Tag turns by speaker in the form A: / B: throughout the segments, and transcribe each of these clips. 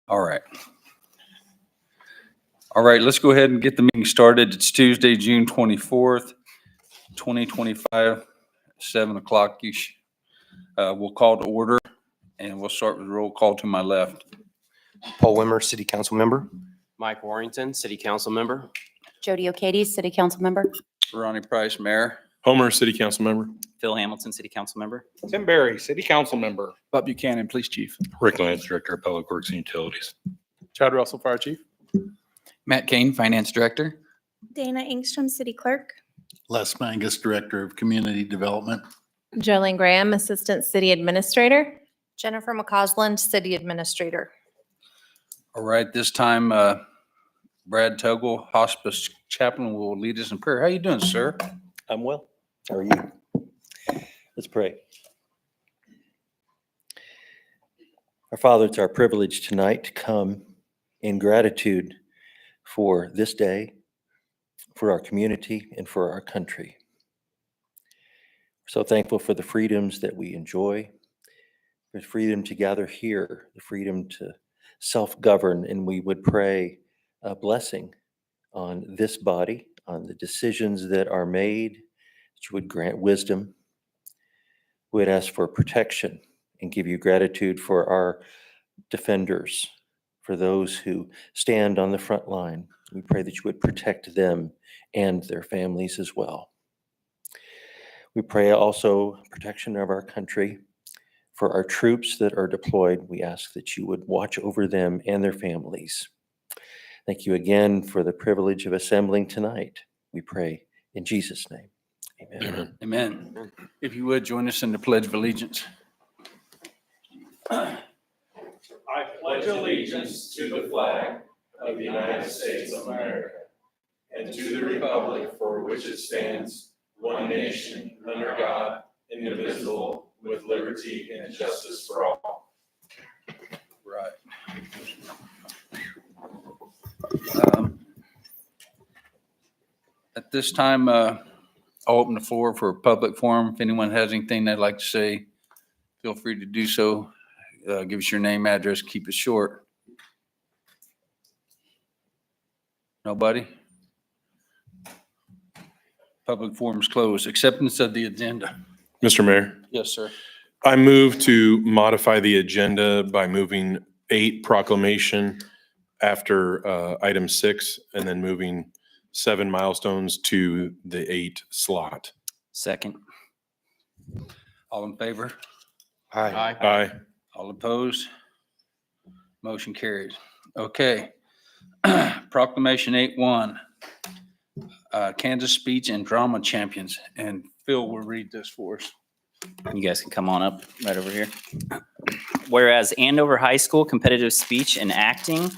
A: All right. All right, let's go ahead and get the meeting started. It's Tuesday, June 24th, 2025, 7 o'clock. We'll call to order, and we'll start with the roll call to my left.
B: Paul Wimmer, City Council Member.
C: Mike Warrington, City Council Member.
D: Jody O'Kady, City Council Member.
A: Ronnie Price, Mayor.
E: Homer, City Council Member.
F: Phil Hamilton, City Council Member.
G: Tim Berry, City Council Member.
H: Bob Buchanan, Police Chief.
E: Rick Lance, Director of Public Works and Utilities.
G: Chad Russell, Fire Chief.
H: Matt Kane, Finance Director.
I: Dana Engstrom, City Clerk.
J: Les Mangus, Director of Community Development.
K: Jolene Graham, Assistant City Administrator.
D: Jennifer McCausland, City Administrator.
A: All right, this time, Brad Tuggle, Hospice Chaplain, will lead us in prayer. How you doing, sir?
L: I'm well. How are you? Let's pray. Our Father, it's our privilege tonight to come in gratitude for this day, for our community, and for our country. We're so thankful for the freedoms that we enjoy, the freedom to gather here, the freedom to self-govern, and we would pray a blessing on this body, on the decisions that are made, that you would grant wisdom. We would ask for protection and give you gratitude for our defenders, for those who stand on the front line. We pray that you would protect them and their families as well. We pray also protection of our country. For our troops that are deployed, we ask that you would watch over them and their families. Thank you again for the privilege of assembling tonight. We pray in Jesus' name. Amen.
A: Amen. If you would, join us in the Pledge of Allegiance.
E: I pledge allegiance to the flag of the United States of America and to the republic for which it stands, one nation, under God, indivisible, with liberty and justice for all.
A: Right. At this time, I'll open the floor for a public forum. If anyone has anything they'd like to say, feel free to do so. Give us your name, address, keep it short. Nobody? Public forum's closed. Acceptance of the agenda.
E: Mr. Mayor,
A: Yes, sir.
E: I move to modify the agenda by moving 8 proclamation after item 6 and then moving 7 milestones to the 8 slot.
F: Second.
A: All in favor?
B: Aye.
E: Aye.
A: All opposed? Motion carries. Okay. Proclamation 8-1, Kansas Speech and Drama Champions. And Phil will read this for us.
F: You guys can come on up right over here. Whereas Andover High School Competitive Speech and Acting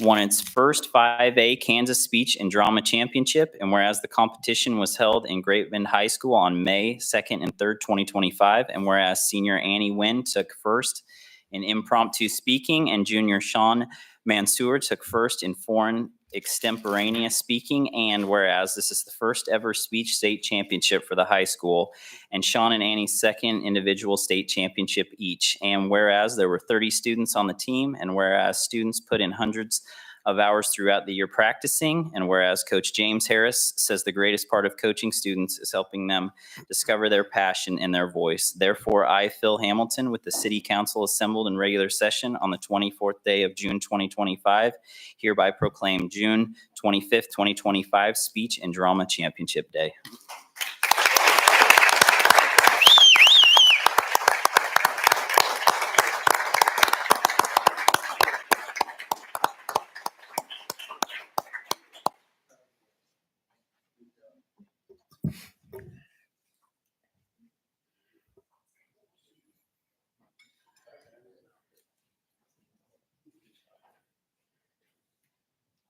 F: won its first 5A Kansas Speech and Drama Championship, and whereas the competition was held in Great Bend High School on May 2nd and 3rd, 2025, and whereas senior Annie Wynn took first in impromptu speaking and junior Sean Mansour took first in foreign extemporaneous speaking, and whereas this is the first ever speech state championship for the high school, and Sean and Annie's second individual state championship each, and whereas there were 30 students on the team, and whereas students put in hundreds of hours throughout the year practicing, and whereas Coach James Harris says the greatest part of coaching students is helping them discover their passion and their voice. Therefore, I, Phil Hamilton, with the City Council assembled in regular session on the 24th day of June 2025, hereby proclaim June 25th, 2025 Speech and Drama Championship Day.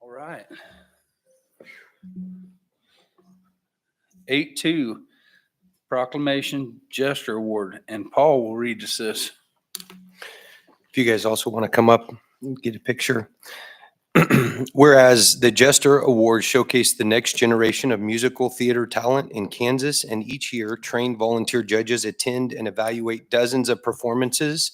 A: All right. 8-2, Proclamation Jester Award, and Paul will read us this.
B: If you guys also want to come up and get a picture. Whereas the Jester Awards showcase the next generation of musical theater talent in Kansas, and each year trained volunteer judges attend and evaluate dozens of performances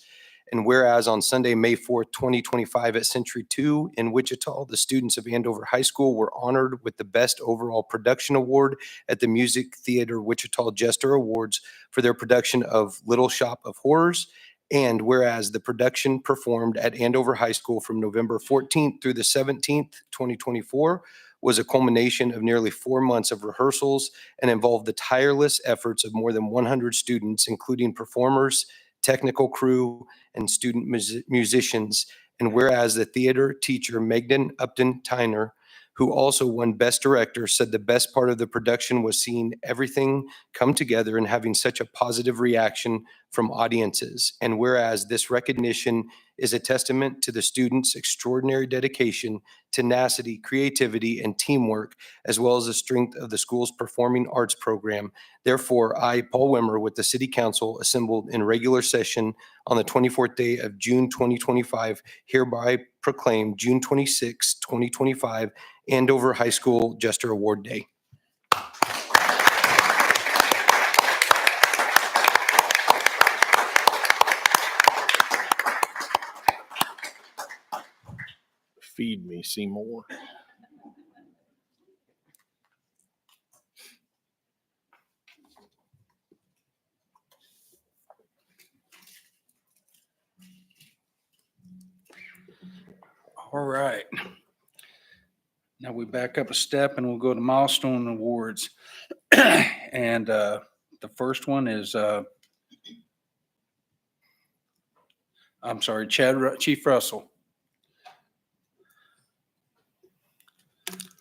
B: And whereas on Sunday, May 4th, 2025 at Century 2 in Wichita, the students of Andover High School were honored with the Best Overall Production Award at the Music Theater Wichita Jester Awards for their production of Little Shop of Horrors. And whereas the production performed at Andover High School from November 14th through the 17th, 2024, was a culmination of nearly 4 months of rehearsals and involved the tireless efforts of more than 100 students, including performers, technical crew, and student musicians. And whereas the theater teacher, Megden Upton Tyner, who also won Best Director, said the best part of the production was seeing everything come together and having such a positive reaction from audiences. And whereas this recognition is a testament to the students' extraordinary dedication, tenacity, creativity, and teamwork, as well as the strength of the school's performing arts program. Therefore, I, Paul Wimmer, with the City Council assembled in regular session on the 24th day of June 2025, hereby proclaim June 26, 2025, Andover High School Jester Award Day.
G: Feed me, Seymour.
A: All right. Now we back up a step and we'll go to milestone awards. And the first one is, I'm sorry, Chief Russell.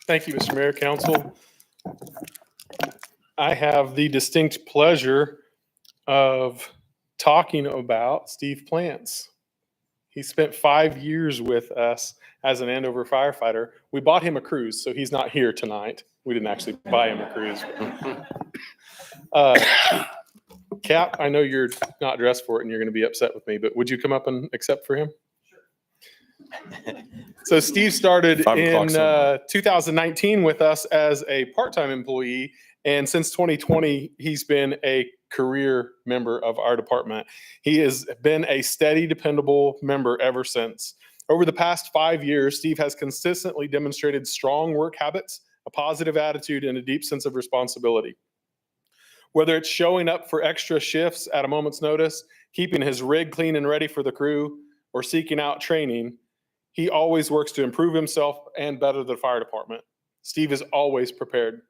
G: Thank you, Mr. Mayor, Council. I have the distinct pleasure of talking about Steve Plants. He spent 5 years with us as an Andover firefighter. We bought him a cruise, so he's not here tonight. We didn't actually buy him a cruise. Cap, I know you're not dressed for it and you're going to be upset with me, but would you come up and accept for him? So Steve started in 2019 with us as a part-time employee, and since 2020, he's been a career member of our department. He has been a steady, dependable member ever since. Over the past 5 years, Steve has consistently demonstrated strong work habits, a positive attitude, and a deep sense of responsibility. Whether it's showing up for extra shifts at a moment's notice, keeping his rig clean and ready for the crew, or seeking out training, he always works to improve himself and better the fire department. Steve is always prepared.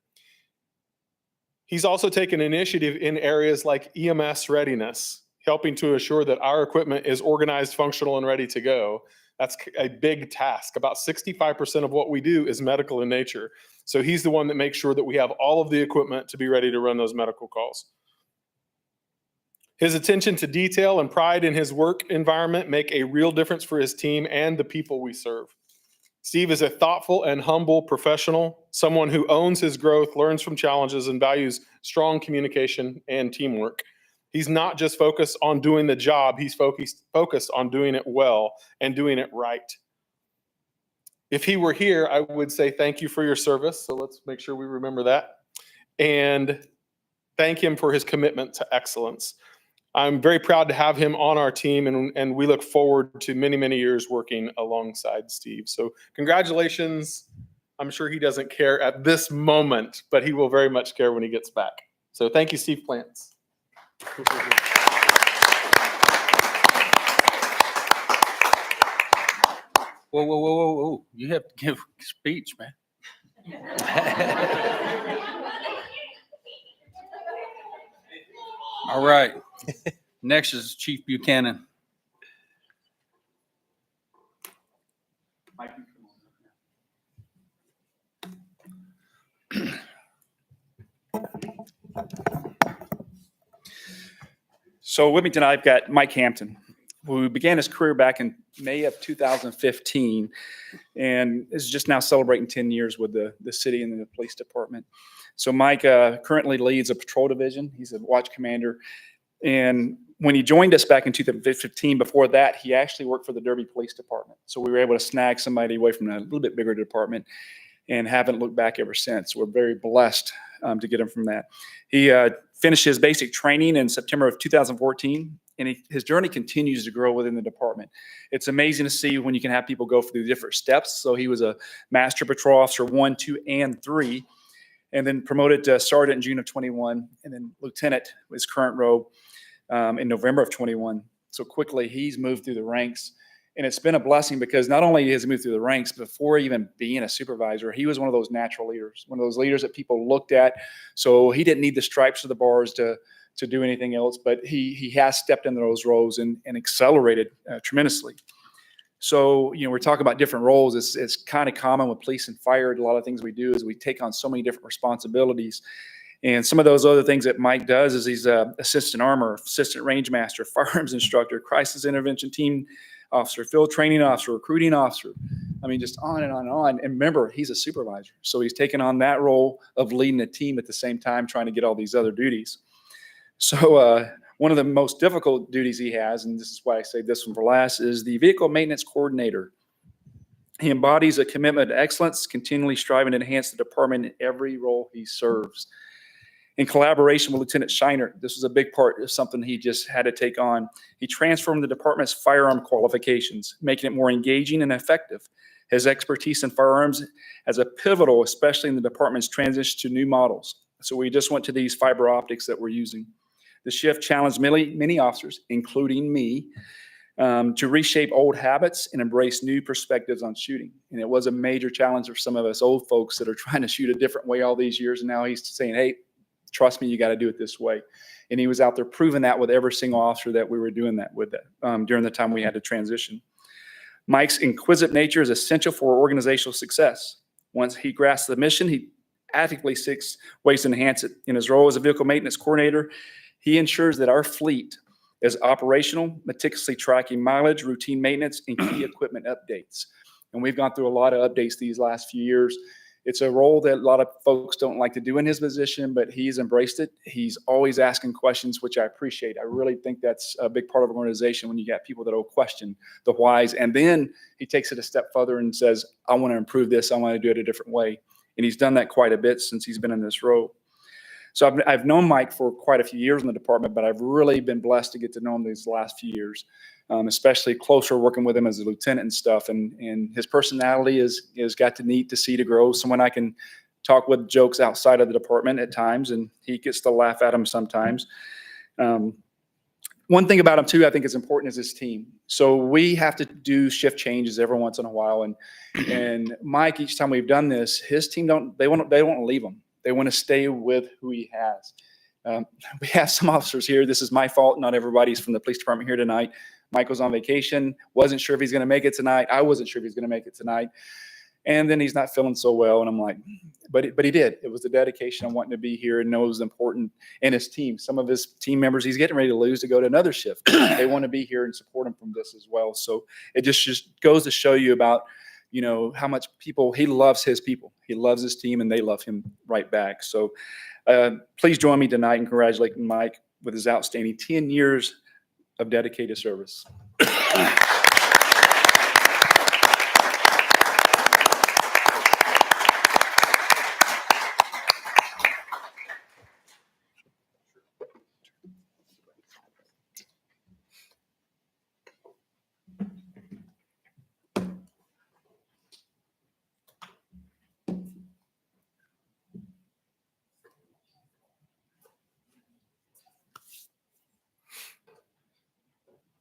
G: He's also taken initiative in areas like EMS readiness, helping to assure that our equipment is organized, functional, and ready to go. That's a big task. About 65% of what we do is medical in nature. So he's the one that makes sure that we have all of the equipment to be ready to run those medical calls. His attention to detail and pride in his work environment make a real difference for his team and the people we serve. Steve is a thoughtful and humble professional, someone who owns his growth, learns from challenges, and values strong communication and teamwork. He's not just focused on doing the job, he's focused on doing it well and doing it right. If he were here, I would say thank you for your service. So let's make sure we remember that. And thank him for his commitment to excellence. I'm very proud to have him on our team, and we look forward to many, many years working alongside Steve. So congratulations. I'm sure he doesn't care at this moment, but he will very much care when he gets back. So thank you, Steve Plants.
A: Whoa, whoa, whoa, whoa, whoa. You have to give a speech, man. All right. Next is Chief Buchanan.
M: So with me tonight, I've got Mike Hampton, who began his career back in May of 2015 and is just now celebrating 10 years with the city and the police department. So Mike currently leads a patrol division. He's a watch commander. And when he joined us back in 2015, before that, he actually worked for the Derby Police Department. So we were able to snag somebody away from a little bit bigger department and haven't looked back ever since. We're very blessed to get him from that. He finished his basic training in September of 2014 and his journey continues to grow within the department. It's amazing to see when you can have people go through different steps. So he was a Master Patrol Officer 1, 2, and 3, and then promoted to Sergeant in June of 21, and then Lieutenant, his current role, in November of 21. So quickly, he's moved through the ranks. And it's been a blessing because not only has he moved through the ranks, before even being a supervisor, he was one of those natural leaders, one of those leaders that people looked at. So he didn't need the stripes or the bars to do anything else, but he has stepped into those roles and accelerated tremendously. So, we're talking about different roles. It's kind of common with police and fire. A lot of things we do is we take on so many different responsibilities. And some of those other things that Mike does is he's a assistant armor, assistant range master, firearms instructor, crisis intervention team officer, field training officer, recruiting officer. I mean, just on and on and on. And remember, he's a supervisor. So he's taken on that role of leading a team at the same time, trying to get all these other duties. So one of the most difficult duties he has, and this is why I say this one for last, is the vehicle maintenance coordinator. He embodies a commitment to excellence, continually striving to enhance the department in every role he serves. In collaboration with Lieutenant Shiner, this was a big part of something he just had to take on. He transformed the department's firearm qualifications, making it more engaging and effective. His expertise in firearms as a pivotal, especially in the department's transition to new models. So we just went to these fiber optics that we're using. The shift challenged many officers, including me, to reshape old habits and embrace new perspectives on shooting. And it was a major challenge for some of us old folks that are trying to shoot a different way all these years. And now he's saying, hey, trust me, you got to do it this way. And he was out there proving that with every single officer that we were doing that with during the time we had to transition. Mike's inquisitive nature is essential for organizational success. Once he grasps the mission, he actively seeks ways to enhance it. In his role as a vehicle maintenance coordinator, he ensures that our fleet is operational, meticulously tracking mileage, routine maintenance, and key equipment updates. And we've gone through a lot of updates these last few years. It's a role that a lot of folks don't like to do in his position, but he's embraced it. He's always asking questions, which I appreciate. I really think that's a big part of an organization when you got people that will question the whys. And then he takes it a step further and says, I want to improve this. I want to do it a different way. And he's done that quite a bit since he's been in this role. So I've known Mike for quite a few years in the department, but I've really been blessed to get to know him these last few years, especially closer working with him as a lieutenant and stuff. And his personality is got to need to see to grow. Someone I can talk with jokes outside of the department at times, and he gets to laugh at them sometimes. One thing about him too, I think is important, is his team. So we have to do shift changes every once in a while. And Mike, each time we've done this, his team don't want to leave him. They want to stay with who he has. We have some officers here. This is my fault. Not everybody's from the police department here tonight. Mike was on vacation. Wasn't sure if he's going to make it tonight. I wasn't sure if he's going to make it tonight. And then he's not feeling so well. And I'm like, but he did. It was the dedication of wanting to be here and knows it's important. And his team, some of his team members, he's getting ready to lose to go to another shift. They want to be here and support him from this as well. So it just goes to show you about, how much he loves his people. He loves his team and they love him right back. So please join me tonight in congratulating Mike with his outstanding 10 years of dedicated service.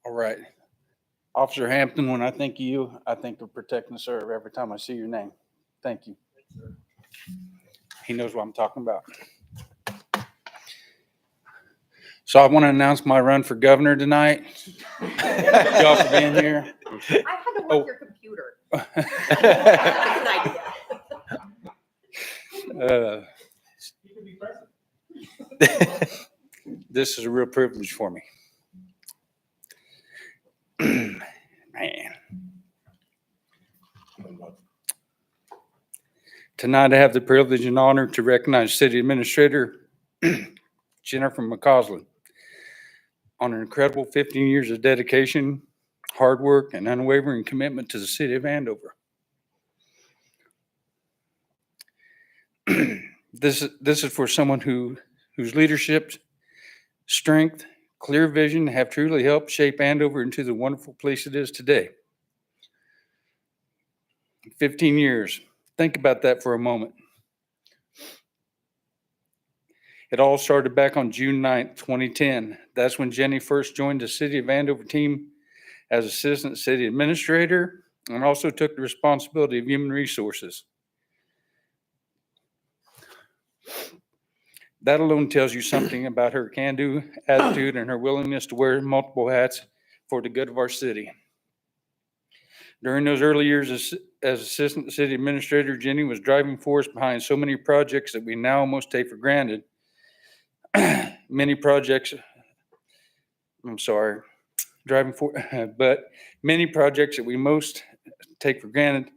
A: All right. Officer Hampton, when I think of you, I think of protect and serve every time I see your name. Thank you. He knows what I'm talking about. So I want to announce my run for governor tonight. Thank y'all for being here.
D: I had to work your computer.
A: This is a real privilege for me. Man. Tonight I have the privilege and honor to recognize City Administrator Jennifer McCausland on her incredible 15 years of dedication, hard work, and unwavering commitment to the city of Andover. This is for someone whose leadership, strength, clear vision have truly helped shape Andover into the wonderful place it is today. 15 years. Think about that for a moment. It all started back on June 9th, 2010. That's when Jenny first joined the City of Andover team as Assistant City Administrator and also took the responsibility of human resources. That alone tells you something about her can-do attitude and her willingness to wear multiple hats for the good of our city. During those early years as Assistant City Administrator, Jenny was driving force behind so many projects that we now almost take for granted. Many projects that we most take for granted,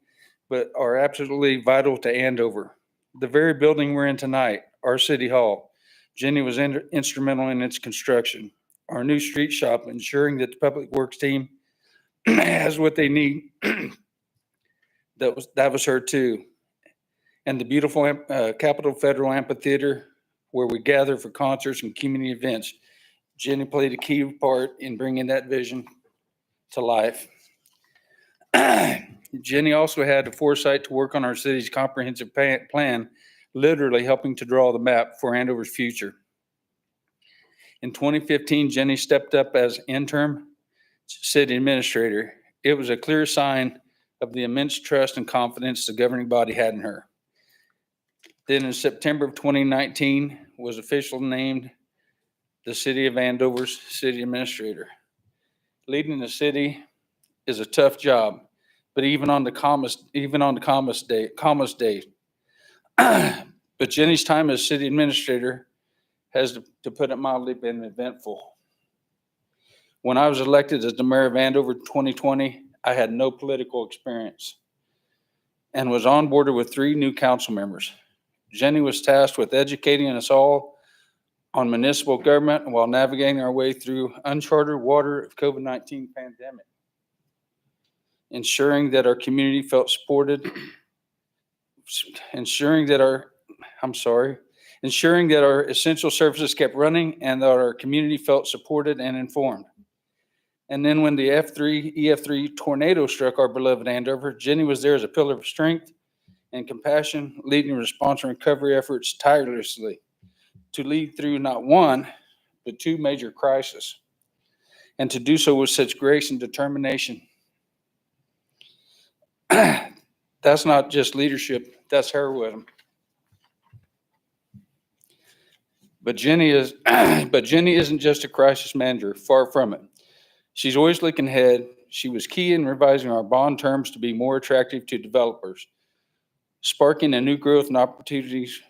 A: but are absolutely vital to Andover. The very building we're in tonight, our City Hall, Jenny was instrumental in its construction. Our new street shop, ensuring that the Public Works team has what they need. That was her too. And the beautiful Capitol Federal Amphitheater, where we gather for concerts and community events. Jenny played a key part in bringing that vision to life. Jenny also had the foresight to work on our city's comprehensive plan, literally helping to draw the map for Andover's future. In 2015, Jenny stepped up as interim city administrator. It was a clear sign of the immense trust and confidence the governing body had in her. Then in September of 2019, was officially named the City of Andover's city administrator. Leading the city is a tough job, but even on the calmest day. But Jenny's time as city administrator has, to put it mildly, been eventful. When I was elected as the mayor of Andover in 2020, I had no political experience and was onboarded with 3 new council members. Jenny was tasked with educating us all on municipal government while navigating our way through uncharted water of COVID-19 pandemic, ensuring that our community felt supported, ensuring that our essential services kept running and that our community felt supported and informed. And then when the EF3 tornado struck our beloved Andover, Jenny was there as a pillar of strength and compassion, leading response and recovery efforts tirelessly to lead through not one, but 2 major crises, and to do so with such grace and determination. That's not just leadership, that's heroism. But Jenny isn't just a crisis manager, far from it. She's always looking ahead. She was key in revising our bond terms to be more attractive to developers, sparking a new growth and opportunities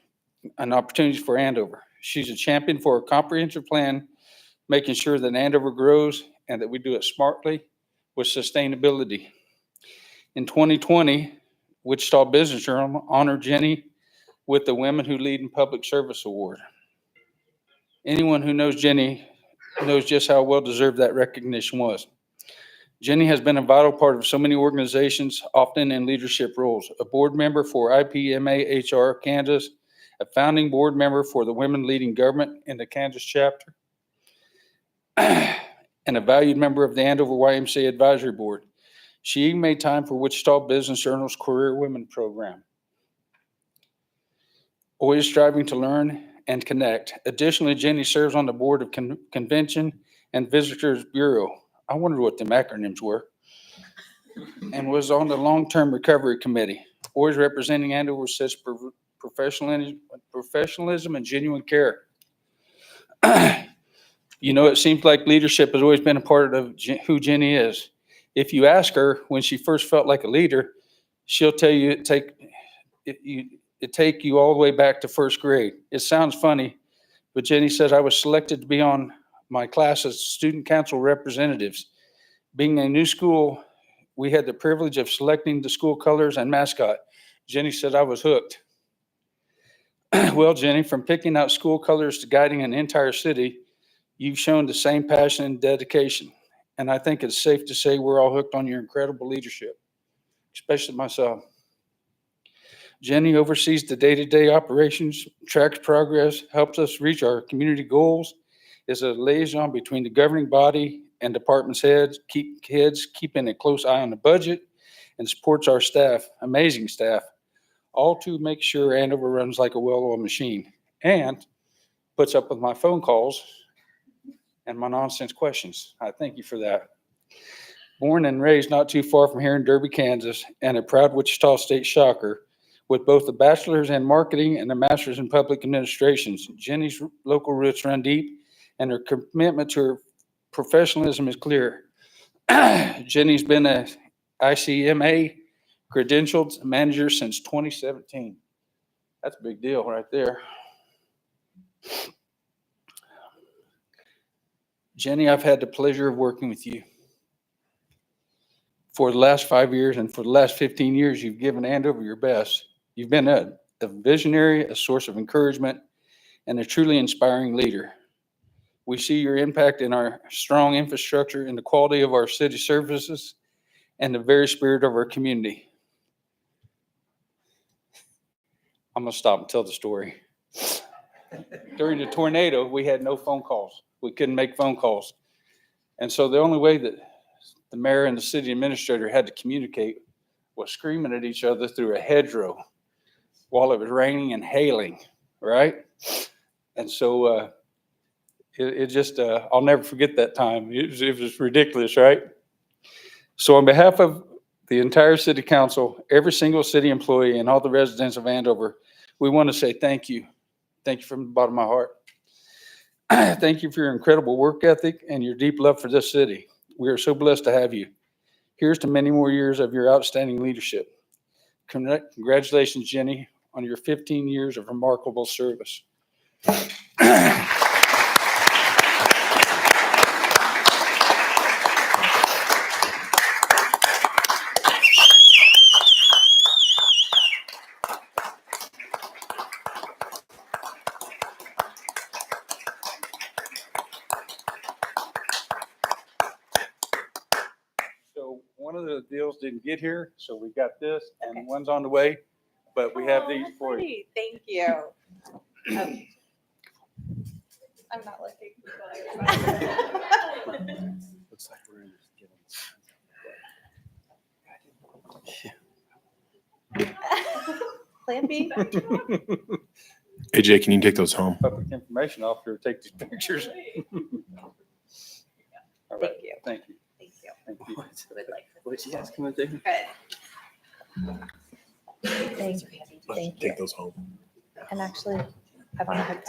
A: for Andover. She's a champion for a comprehensive plan, making sure that Andover grows and that we do it smartly with sustainability. In 2020, Wichita Business Journal honored Jenny with the Women Who Lead in Public Service Award. Anyone who knows Jenny knows just how well deserved that recognition was. Jenny has been a vital part of so many organizations, often in leadership roles. A board member for IPMA HR Kansas, a founding board member for the Women Leading Government in the Kansas chapter, and a valued member of the Andover YMCA Advisory Board. She even made time for Wichita Business Journal's Career Women program. Always striving to learn and connect. Additionally, Jenny serves on the board of Convention and Visitors Bureau. I wondered what them acronyms were. And was on the Long-Term Recovery Committee, always representing Andover with such professionalism and genuine care. You know, it seems like leadership has always been a part of who Jenny is. If you ask her when she first felt like a leader, she'll tell you it take you all the way back to first grade. It sounds funny, but Jenny says, I was selected to be on my class's student council representatives. Being a new school, we had the privilege of selecting the school colors and mascot. Jenny said I was hooked. Well, Jenny, from picking out school colors to guiding an entire city, you've shown the same passion and dedication. And I think it's safe to say we're all hooked on your incredible leadership, especially myself. Jenny oversees the day-to-day operations, tracks progress, helps us reach our community goals, is a liaison between the governing body and department's heads, keeping a close eye on the budget, and supports our staff, amazing staff, all to make sure Andover runs like a well-oiled machine, and puts up with my phone calls and my nonsense questions. I thank you for that. Born and raised not too far from here in Derby, Kansas, and a proud Wichita State Shocker, with both a bachelor's in marketing and a master's in public administration, Jenny's local roots run deep, and her commitment to her professionalism is clear. Jenny's been a ICMA credentialed manager since 2017. That's a big deal right there. Jenny, I've had the pleasure of working with you. For the last 5 years and for the last 15 years, you've given Andover your best. You've been a visionary, a source of encouragement, and a truly inspiring leader. We see your impact in our strong infrastructure, in the quality of our city services, and the very spirit of our community. I'm going to stop and tell the story. During the tornado, we had no phone calls. We couldn't make phone calls. And so the only way that the mayor and the city administrator had to communicate was screaming at each other through a hedgerow while it was raining and hailing, right? And so it just, I'll never forget that time. It was ridiculous, right? So on behalf of the entire city council, every single city employee, and all the residents of Andover, we want to say thank you. Thank you from the bottom of my heart. Thank you for your incredible work ethic and your deep love for this city. We are so blessed to have you. Here's to many more years of your outstanding leadership. Congratulations, Jenny, on your 15 years of remarkable service. So one of the deals didn't get here, so we got this, and one's on the way, but we have these for you.
D: Thank you. I'm not looking.
C: Looks like we're
D: Plan B.
E: AJ, can you take those home?
A: Public information officer to take these pictures. All right,
D: Thank you.
A: thank you.
D: Thank you.
A: Thank you.
D: Would like to-
C: What'd you guys come to do?
D: Good.
K: Thank you.
E: Take those home.
K: And actually, I want to hook.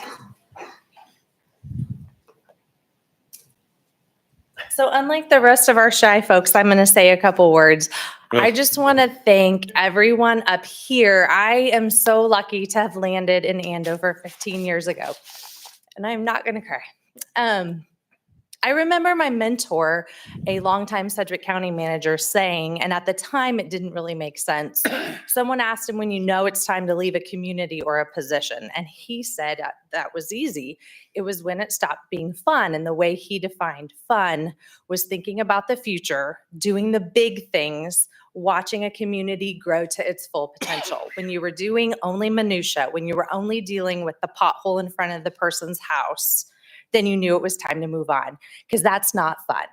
K: So unlike the rest of our shy folks, I'm going to say a couple words. I just want to thank everyone up here. I am so lucky to have landed in Andover 15 years ago, and I'm not going to cry. I remember my mentor, a longtime Sedgwick County manager, saying, and at the time it didn't really make sense, someone asked him when you know it's time to leave a community or a position. And he said that was easy. It was when it stopped being fun. And the way he defined fun was thinking about the future, doing the big things, watching a community grow to its full potential. When you were doing only minutia, when you were only dealing with the pothole in front of the person's house, then you knew it was time to move on, because that's not fun.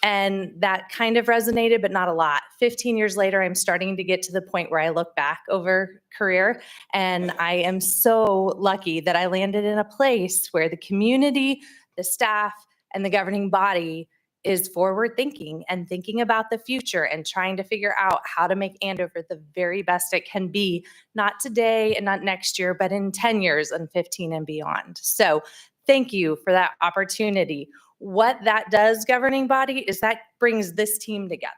K: And that kind of resonated, but not a lot. 15 years later, I'm starting to get to the point where I look back over career, and I am so lucky that I landed in a place where the community, the staff, and the governing body is forward thinking and thinking about the future and trying to figure out how to make Andover the very best it can be, not today and not next year, but in 10 years and 15 and beyond. So thank you for that opportunity. What that does, governing body, is that brings this team together.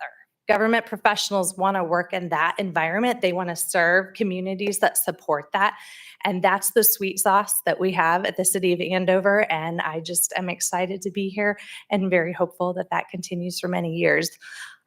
K: Government professionals want to work in that environment. They want to serve communities that support that. And that's the sweet sauce that we have at the city of Andover. And I just am excited to be here and very hopeful that that continues for many years.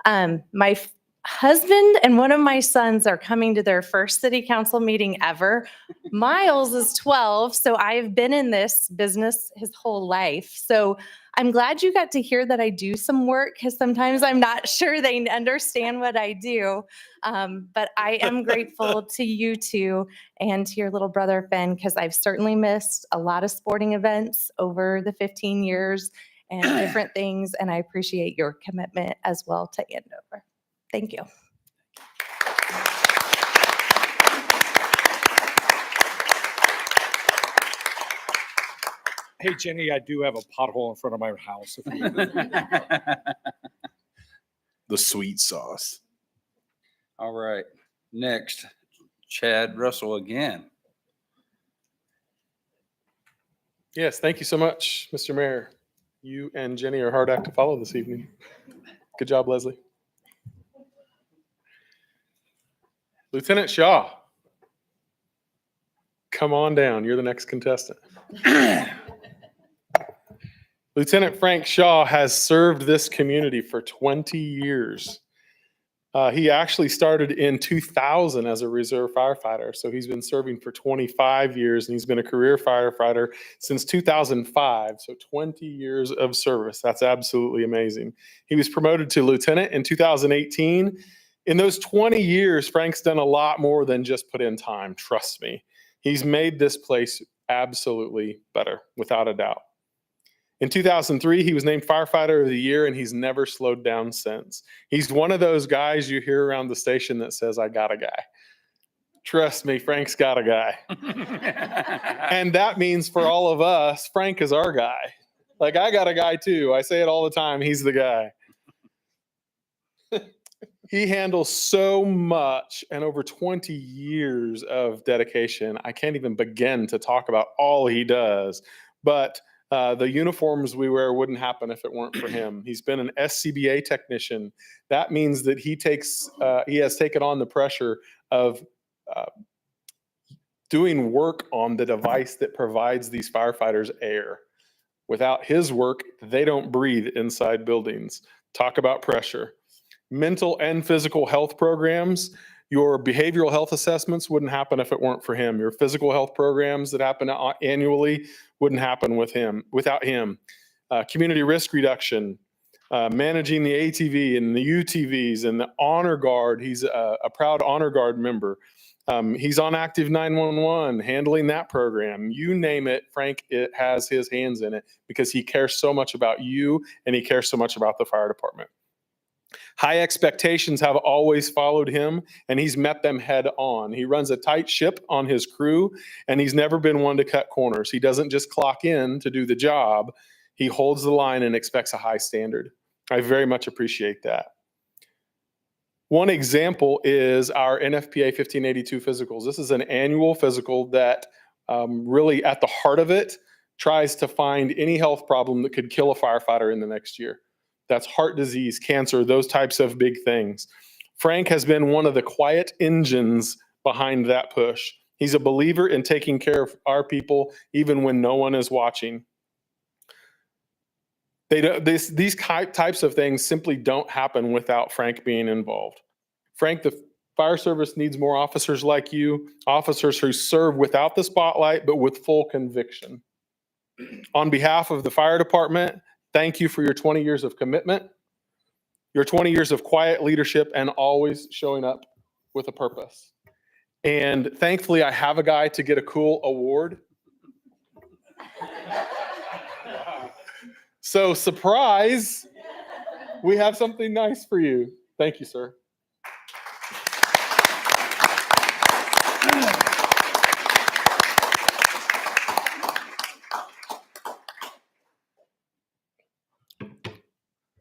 K: My husband and one of my sons are coming to their first city council meeting ever. Miles is 12, so I've been in this business his whole life. So I'm glad you got to hear that I do some work, because sometimes I'm not sure they understand what I do. But I am grateful to you two and to your little brother, Finn, because I've certainly missed a lot of sporting events over the 15 years and different things. And I appreciate your commitment as well to Andover. Thank you.
N: Hey, Jenny, I do have a pothole in front of my house. If you the sweet sauce.
A: All right, next, Chad Russell again.
G: Yes, thank you so much, Mr. Mayor. You and Jenny are a hard act to follow this evening. Good job, Leslie. Lieutenant Shaw, come on down. You're the next contestant. Lieutenant Frank Shaw has served this community for 20 years. He actually started in 2000 as a reserve firefighter. So he's been serving for 25 years, and he's been a career firefighter since 2005. So 20 years of service. That's absolutely amazing. He was promoted to lieutenant in 2018. In those 20 years, Frank's done a lot more than just put in time. Trust me. He's made this place absolutely better, without a doubt. In 2003, he was named Firefighter of the Year, and he's never slowed down since. He's one of those guys you hear around the station that says, I got a guy. Trust me, Frank's got a guy. And that means for all of us, Frank is our guy. Like, I got a guy too. I say it all the time. He's the guy. He handles so much, and over 20 years of dedication. I can't even begin to talk about all he does, but the uniforms we wear wouldn't happen if it weren't for him. He's been an SCBA technician. That means that he has taken on the pressure of doing work on the device that provides these firefighters air. Without his work, they don't breathe inside buildings. Talk about pressure. Mental and physical health programs. Your behavioral health assessments wouldn't happen if it weren't for him. Your physical health programs that happen annually wouldn't happen without him. Community risk reduction, managing the ATV and the UTVs and the Honor Guard. He's a proud Honor Guard member. He's on Active 911, handling that program. You name it, Frank has his hands in it because he cares so much about you and he cares so much about the fire department. High expectations have always followed him, and he's met them head on. He runs a tight ship on his crew, and he's never been one to cut corners. He doesn't just clock in to do the job. He holds the line and expects a high standard. I very much appreciate that. One example is our NFPA 1582 physicals. This is an annual physical that really at the heart of it tries to find any health problem that could kill a firefighter in the next year. That's heart disease, cancer, those types of big things. Frank has been one of the quiet engines behind that push. He's a believer in taking care of our people even when no one is watching. These types of things simply don't happen without Frank being involved. Frank, the fire service needs more officers like you, officers who serve without the spotlight but with full conviction. On behalf of the fire department, thank you for your 20 years of commitment, your 20 years of quiet leadership, and always showing up with a purpose. And thankfully, I have a guy to get a cool award. So, surprise, we have something nice for you. Thank you, sir.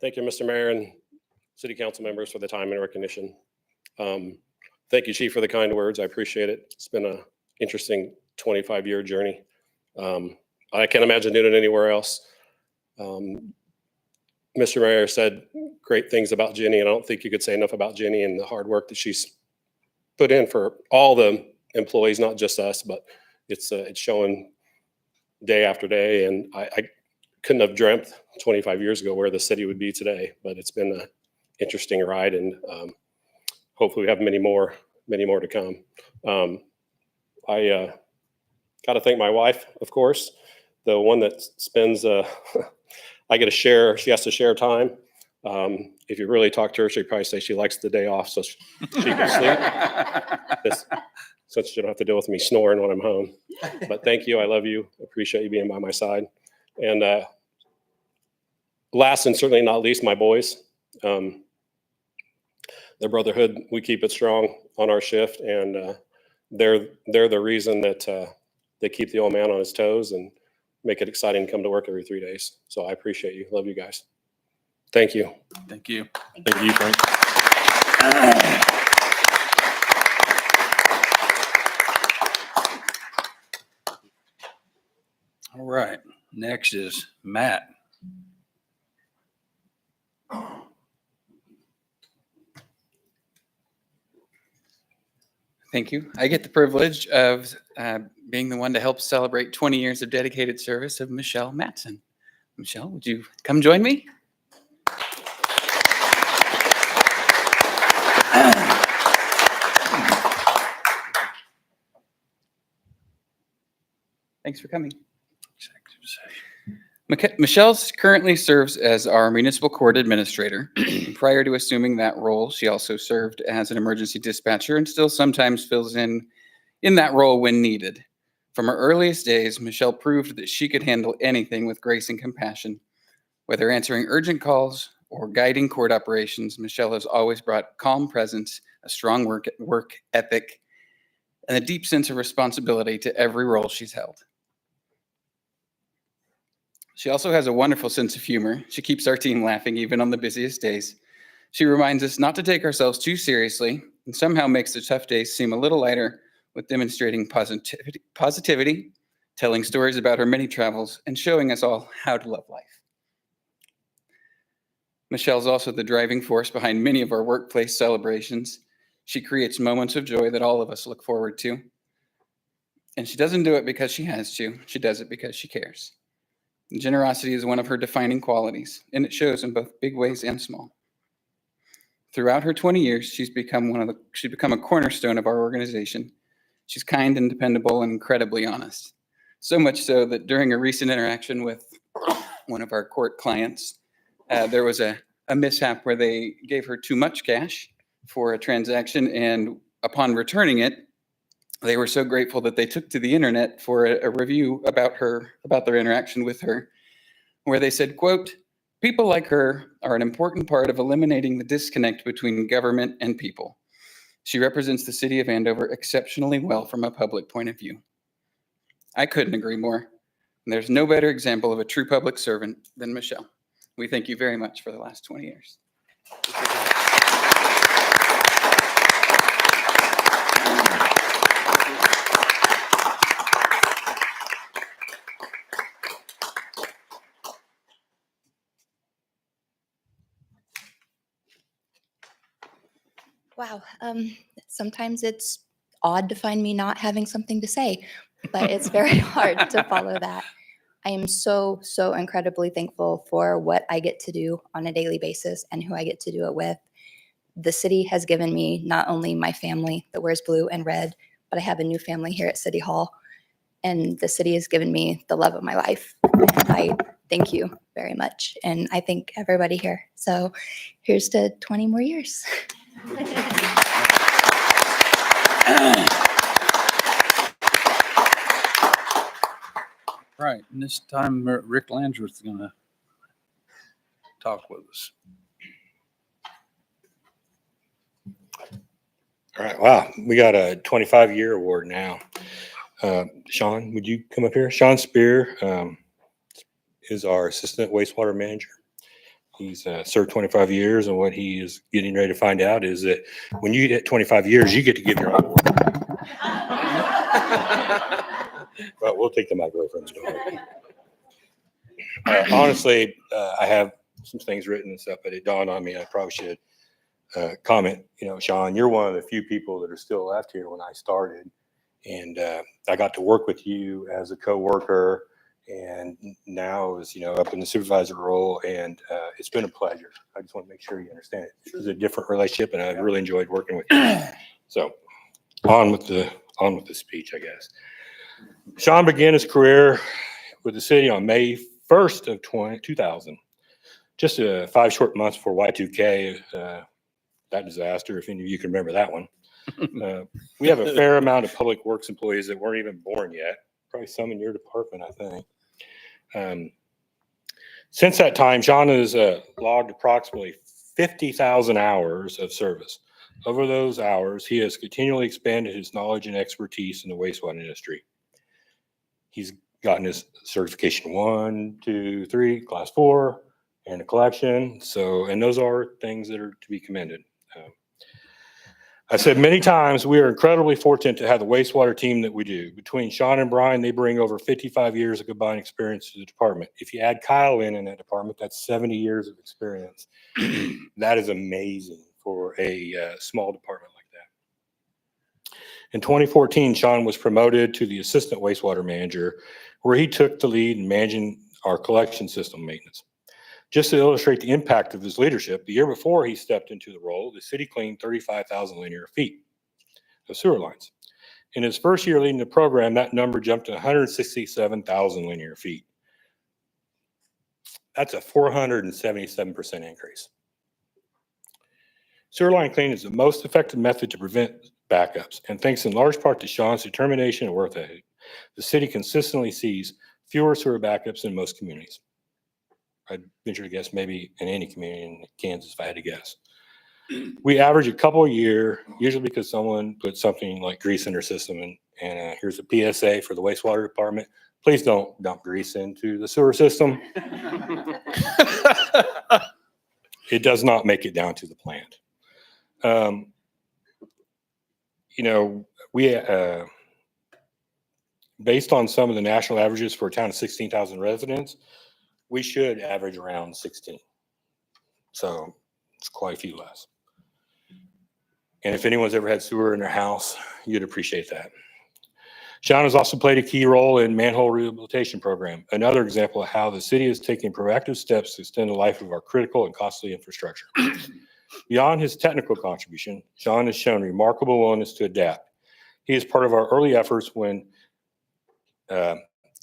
E: Thank you, Mr. Mayor and City Council members for the time and recognition. Thank you, Chief, for the kind words. I appreciate it. It's been an interesting 25-year journey. I can't imagine doing it anywhere else. Mr. Mayor said great things about Jenny, and I don't think you could say enough about Jenny and the hard work that she's put in for all the employees, not just us, but it's showing day after day. And I couldn't have dreamt 25 years ago where the city would be today, but it's been an interesting ride. And hopefully we have many more to come. I got to thank my wife, of course, the one that spends, I get to share, she has to share time. If you really talk to her, she'd probably say she likes the day off so she can sleep. Since you don't have to deal with me snoring when I'm home. But thank you. I love you. Appreciate you being by my side. And last and certainly not least, my boys. The brotherhood, we keep it strong on our shift, and they're the reason that they keep the old man on his toes and make it exciting to come to work every 3 days. So I appreciate you. Love you guys. Thank you.
A: Thank you.
E: Thank you, Frank.
A: All right, next is Matt.
H: Thank you. I get the privilege of being the one to help celebrate 20 years of dedicated service of Michelle Matson. Michelle, would you come join me? Thanks for coming. Michelle currently serves as our municipal court administrator. Prior to assuming that role, she also served as an emergency dispatcher and still sometimes fills in that role when needed. From her earliest days, Michelle proved that she could handle anything with grace and compassion. Whether answering urgent calls or guiding court operations, Michelle has always brought calm presence, a strong work ethic, and a deep sense of responsibility to every role she's held. She also has a wonderful sense of humor. She keeps our team laughing even on the busiest days. She reminds us not to take ourselves too seriously and somehow makes the tough days seem a little lighter with demonstrating positivity, telling stories about her many travels, and showing us all how to love life. Michelle's also the driving force behind many of our workplace celebrations. She creates moments of joy that all of us look forward to. And she doesn't do it because she has to. She does it because she cares. Generosity is one of her defining qualities, and it shows in both big ways and small. Throughout her 20 years, she's become a cornerstone of our organization. She's kind and dependable and incredibly honest. So much so that during a recent interaction with one of our court clients, there was a mishap where they gave her too much cash for a transaction, and upon returning it, they were so grateful that they took to the internet for a review about their interaction with her, where they said, quote, "People like her are an important part of eliminating the disconnect between government and people. She represents the city of Andover exceptionally well from a public point of view." I couldn't agree more. And there's no better example of a true public servant than Michelle. We thank you very much for the last 20 years.
D: Wow. Sometimes it's odd to find me not having something to say, but it's very hard to follow that. I am so, so incredibly thankful for what I get to do on a daily basis and who I get to do it with. The city has given me not only my family that wears blue and red, but I have a new family here at City Hall. And the city has given me the love of my life. I thank you very much. And I thank everybody here. So here's to 20 more years.
A: Right, and this time Rick Landsworth's going to talk with us.
O: All right, wow, we got a 25-year award now. Sean, would you come up here? Sean Spear is our assistant wastewater manager. He's served 25 years, and what he is getting ready to find out is that when you hit 25 years, you get to give your own award. Well, we'll take the microphones. Honestly, I have some things written and stuff, but it dawned on me I probably should comment. You know, Sean, you're one of the few people that are still left here when I started, and I got to work with you as a coworker and now is, up in the supervisor role, and it's been a pleasure. I just want to make sure you understand it. It's a different relationship, and I've really enjoyed working with you. So on with the speech, I guess. Sean began his career with the city on May 1st of 2000, just 5 short months before Y2K, that disaster, if any of you can remember that one. We have a fair amount of public works employees that weren't even born yet, probably some in your department, I think. Since that time, Sean has logged approximately 50,000 hours of service. Over those hours, he has continually expanded his knowledge and expertise in the wastewater industry. He's gotten his certification 1, 2, 3, class 4, and a collection. And those are things that are to be commended. I said many times, we are incredibly fortunate to have the wastewater team that we do. Between Sean and Brian, they bring over 55 years of combined experience to the department. If you add Kyle in that department, that's 70 years of experience. That is amazing for a small department like that. In 2014, Sean was promoted to the assistant wastewater manager, where he took the lead in managing our collection system maintenance. Just to illustrate the impact of his leadership, the year before he stepped into the role, the city cleaned 35,000 linear feet of sewer lines. In his first year leading the program, that number jumped to 167,000 linear feet. That's a 477% increase. Sewer line cleaning is the most effective method to prevent backups, and thanks in large part to Sean's determination and work ethic, the city consistently sees fewer sewer backups in most communities. I'd venture to guess maybe in any community in Kansas, if I had to guess. We average a couple a year, usually because someone put something like grease in their system. And here's a PSA for the wastewater department. Please don't dump grease into the sewer system. It does not make it down to the plant. We based on some of the national averages for a town of 16,000 residents, we should average around 16. So it's quite a few less. And if anyone's ever had sewer in their house, you'd appreciate that. Sean has also played a key role in manhole rehabilitation program, another example of how the city is taking proactive steps to extend the life of our critical and costly infrastructure. Beyond his technical contribution, Sean has shown remarkable willingness to adapt. He is part of our early efforts when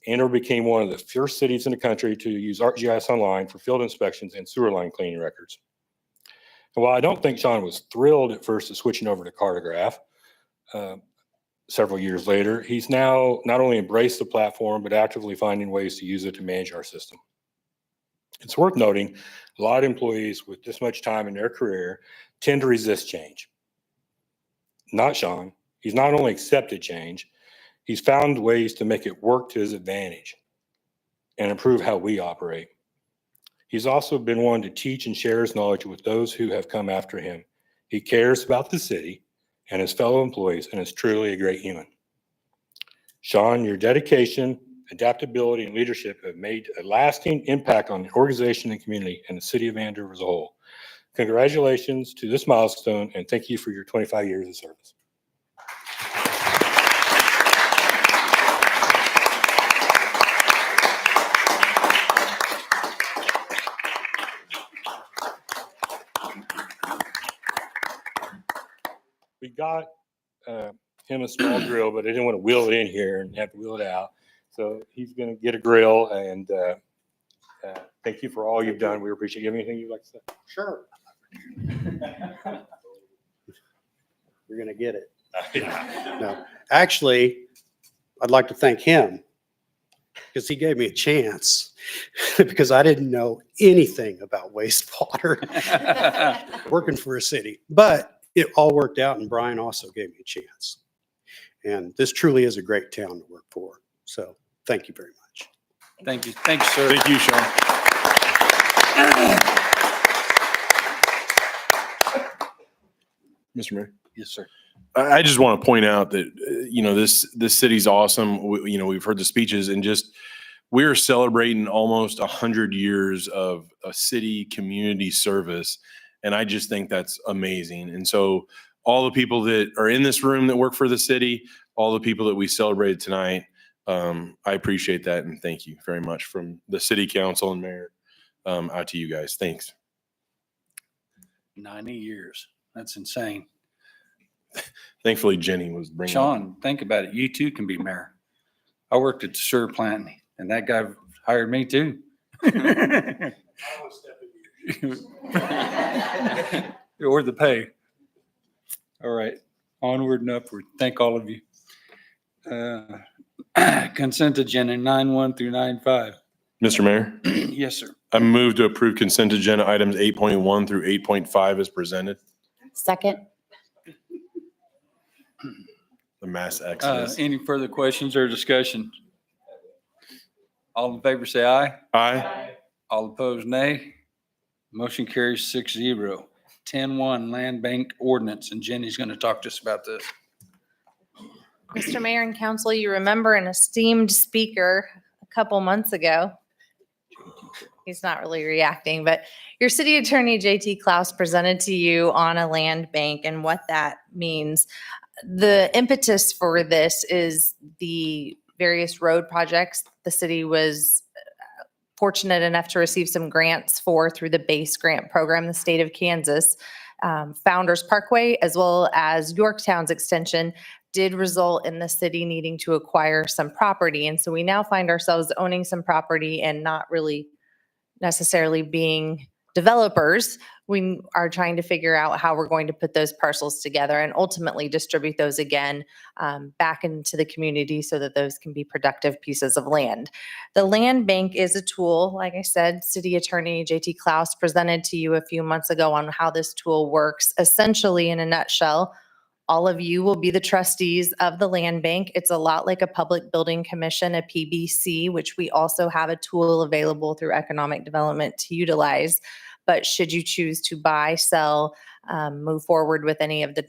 O: Andover became one of the first cities in the country to use ArcGIS Online for field inspections and sewer line cleaning records. And while I don't think Sean was thrilled at first at switching over to Cartograph, several years later, he's now not only embraced the platform, but actively finding ways to use it to manage our system. It's worth noting, a lot of employees with this much time in their career tend to resist change. Not Sean. He's not only accepted change, he's found ways to make it work to his advantage and improve how we operate. He's also been one to teach and share his knowledge with those who have come after him. He cares about the city and his fellow employees and is truly a great human. Sean, your dedication, adaptability, and leadership have made a lasting impact on the organization and community and the city of Andover as a whole. Congratulations to this milestone, and thank you for your 25 years of service. We got him a small grill, but I didn't want to wheel it in here and have to wheel it out. So he's going to get a grill, and thank you for all you've done. We appreciate it. You have anything you'd like to say?
P: Sure. You're going to get it. No, actually, I'd like to thank him because he gave me a chance because I didn't know anything about wastewater working for a city, but it all worked out, and Brian also gave me a chance. And this truly is a great town to work for. So thank you very much.
A: Thank you. Thank you, sir.
N: Thank you, Sean. Mr. Mayor.
A: Yes, sir.
N: I just want to point out that, this city's awesome. We've heard the speeches, and just, we're celebrating almost 100 years of a city community service. And I just think that's amazing. And so all the people that are in this room that work for the city, all the people that we celebrated tonight, I appreciate that and thank you very much from the city council and mayor out to you guys. Thanks.
A: 90 years. That's insane.
N: Thankfully, Jenny was bringing.
A: Sean, think about it. You too can be mayor. I worked at the sewer plant and that guy hired me too. Or the pay. All right, onward and upward. Thank all of you. Consent agenda 9-1 through 9-5.
N: Mr. Mayor,
A: Yes, sir.
N: I move to approve consent agenda items 8.1 through 8.5 as presented.
D: Second.
N: The mass exodus.
A: Any further questions or discussion? All in favor, say aye.
N: Aye.
A: All opposed, nay. Motion carries 6-0. 10-1 Land Bank Ordinance, and Jenny's going to talk to us about this.
K: Mr. Mayor and Council, you remember an esteemed speaker a couple months ago. He's not really reacting, but your city attorney, JT Klaus, presented to you on a land bank and what that means. The impetus for this is the various road projects the city was fortunate enough to receive some grants for through the BASE grant program, the state of Kansas. Founders Parkway, as well as Yorktown's extension, did result in the city needing to acquire some property. And so we now find ourselves owning some property and not really necessarily being developers. We are trying to figure out how we're going to put those parcels together and ultimately distribute those again back into the community so that those can be productive pieces of land. The land bank is a tool, like I said, City Attorney JT Klaus presented to you a few months ago on how this tool works. Essentially, in a nutshell, all of you will be the trustees of the land bank. It's a lot like a public building commission, a PBC, which we also have a tool available through economic development to utilize. But should you choose to buy, sell, move forward with any of the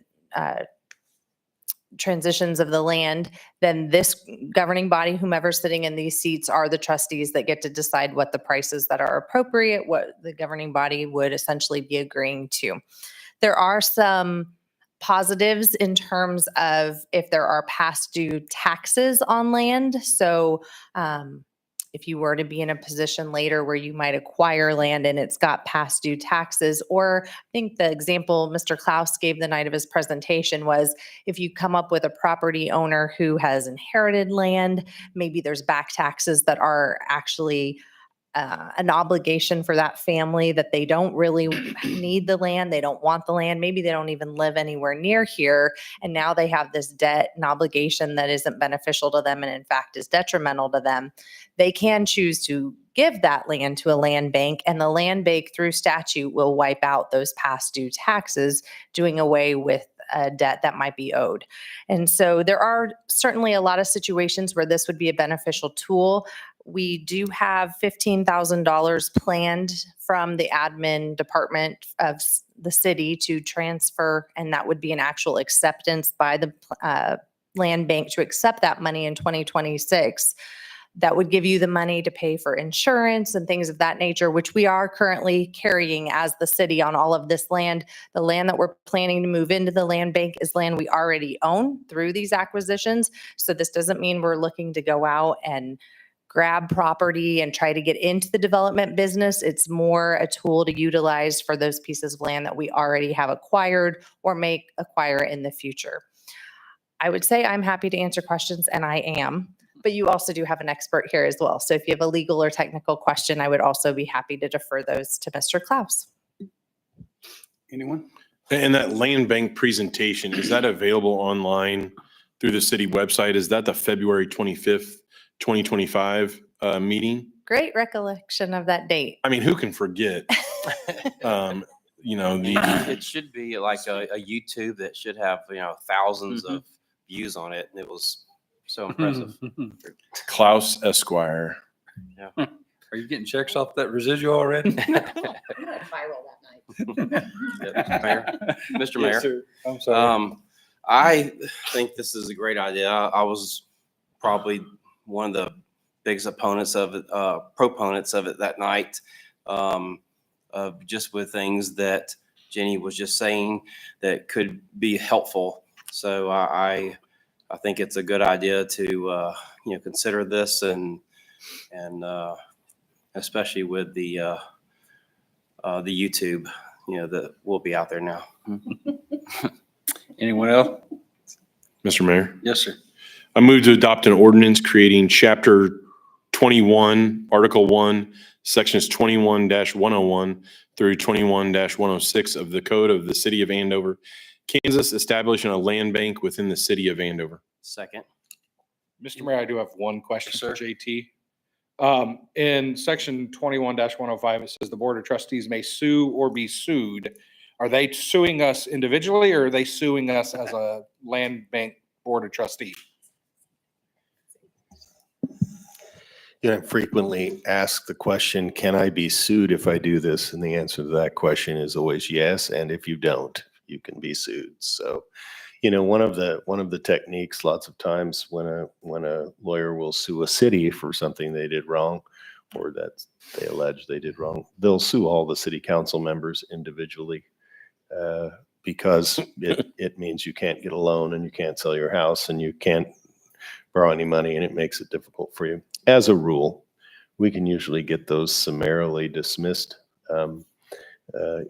K: transitions of the land, then this governing body, whomever's sitting in these seats, are the trustees that get to decide what the prices that are appropriate, what the governing body would essentially be agreeing to. There are some positives in terms of if there are past due taxes on land. So if you were to be in a position later where you might acquire land and it's got past due taxes, or I think the example Mr. Klaus gave the night of his presentation was if you come up with a property owner who has inherited land, maybe there's back taxes that are actually an obligation for that family that they don't really need the land. They don't want the land. Maybe they don't even live anywhere near here. And now they have this debt and obligation that isn't beneficial to them and in fact is detrimental to them. They can choose to give that land to a land bank, and the land bank through statute will wipe out those past due taxes, doing away with a debt that might be owed. And so there are certainly a lot of situations where this would be a beneficial tool. We do have $15,000 planned from the admin department of the city to transfer, and that would be an actual acceptance by the land bank to accept that money in 2026. That would give you the money to pay for insurance and things of that nature, which we are currently carrying as the city on all of this land. The land that we're planning to move into the land bank is land we already own through these acquisitions. So this doesn't mean we're looking to go out and grab property and try to get into the development business. It's more a tool to utilize for those pieces of land that we already have acquired or may acquire in the future. I would say I'm happy to answer questions, and I am. But you also do have an expert here as well. So if you have a legal or technical question, I would also be happy to defer those to Mr. Klaus.
A: Anyone?
N: And that land bank presentation, is that available online through the city website? Is that the February 25th, 2025 meeting?
K: Great recollection of that date.
N: I mean, who can forget?
Q: It should be like a YouTube that should have, thousands of views on it. And it was so impressive.
N: Klaus Esquire.
Q: Yeah.
A: Are you getting checks off that residual already?
Q: Mayor, Mr. Mayor.
A: Yes, sir. I'm sorry.
Q: I think this is a great idea. I was probably one of the biggest proponents of it that night, just with things that Jenny was just saying that could be helpful. So I I think it's a good idea to, consider this and especially with the YouTube, that will be out there now.
A: Anyone else?
N: Mr. Mayor,
A: Yes, sir.
N: I move to adopt an ordinance creating Chapter 21, Article 1, Sections 21-101 through 21-106 of the Code of the City of Andover, Kansas, establishing a land bank within the city of Andover.
Q: Second.
R: Mr. Mayor, I do have one question
A: Yes,
R: for
A: sir.
R: JT. In section 21-105, it says the Board of Trustees may sue or be sued. Are they suing us individually or are they suing us as a land bank Board of Trustees?
J: You know, I frequently ask the question, can I be sued if I do this? And the answer to that question is always yes. And if you don't, you can be sued. So, one of the techniques lots of times when a lawyer will sue a city for something they did wrong or that they allege they did wrong, they'll sue all the city council members individually because it means you can't get a loan and you can't sell your house and you can't borrow any money, and it makes it difficult for you. As a rule, we can usually get those summarily dismissed.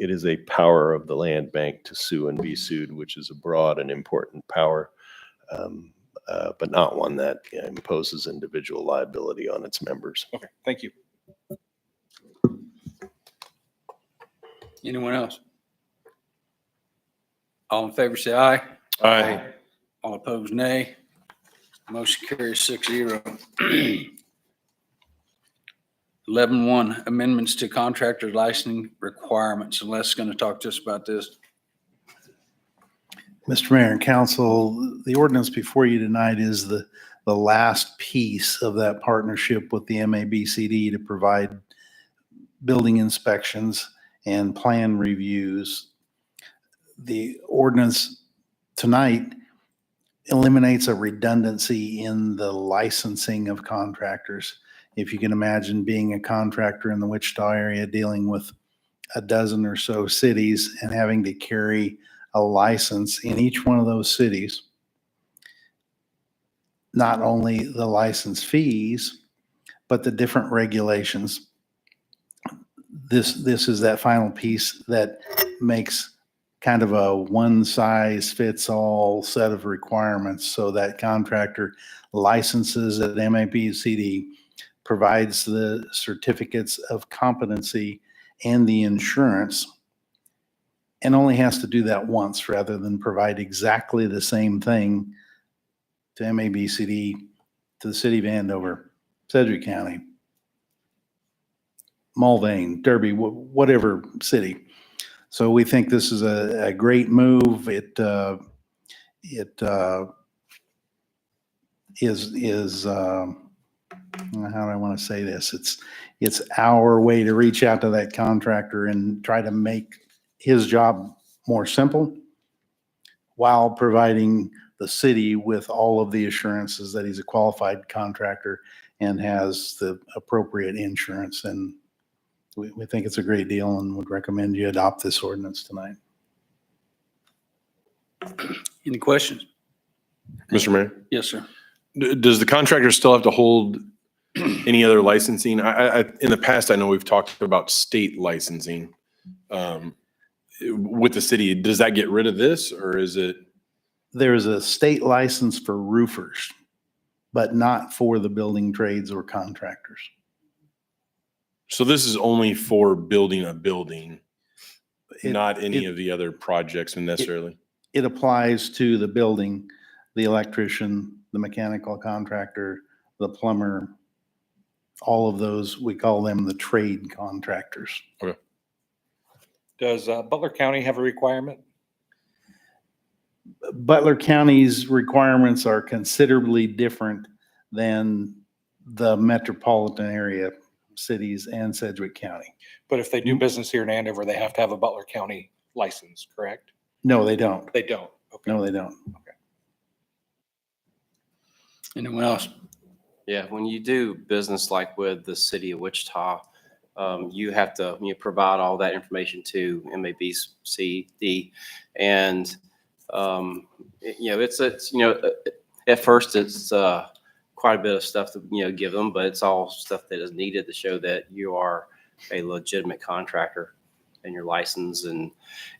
J: It is a power of the land bank to sue and be sued, which is a broad and important power, but not one that imposes individual liability on its members.
R: Okay, thank you.
A: Anyone else? All in favor, say aye.
N: Aye.
A: All opposed, nay. Motion carries 6-0. 11-1, amendments to contractor licensing requirements. And Les is going to talk to us about this.
S: Mr. Mayor and Council, the ordinance before you tonight is the last piece of that partnership with the MABCD to provide building inspections and plan reviews. The ordinance tonight eliminates a redundancy in the licensing of contractors. If you can imagine being a contractor in the Wichita area dealing with a dozen or so cities and having to carry a license in each one of those cities, not only the license fees, but the different regulations. This is that final piece that makes kind of a one-size-fits-all set of requirements so that contractor licenses at MABCD, provides the certificates of competency and the insurance, and only has to do that once rather than provide exactly the same thing to MABCD, to the city of Andover, Sedgwick County, Mulvane, Derby, whatever city. So we think this is a great move. It is how do I want to say this? It's our way to reach out to that contractor and try to make his job more simple while providing the city with all of the assurances that he's a qualified contractor and has the appropriate insurance. And we think it's a great deal and would recommend you adopt this ordinance tonight.
A: Any questions?
N: Mr. Mayor,
A: Yes, sir.
N: does the contractor still have to hold any other licensing? I in the past, I know we've talked about state licensing with the city. Does that get rid of this, or is it?
S: There's a state license for roofers, but not for the building trades or contractors.
N: So this is only for building a building,
S: It-
N: not any
S: it-
N: of the other projects necessarily.
S: It applies to the building, the electrician, the mechanical contractor, the plumber, all of those, we call them the trade contractors.
N: Okay.
R: Does Butler County have a requirement?
S: Butler County's requirements are considerably different than the metropolitan area cities and Sedgwick County.
R: But if they do business here in Andover, they have to have a Butler County license, correct?
S: No, they don't.
R: They don't. Okay.
S: No, they don't.
A: Anyone else?
Q: Yeah, when you do business like with the city of Wichita, you have to provide all that information to MABCD, and it's at first it's quite a bit of stuff to, give them, but it's all stuff that is needed to show that you are a legitimate contractor and your license, and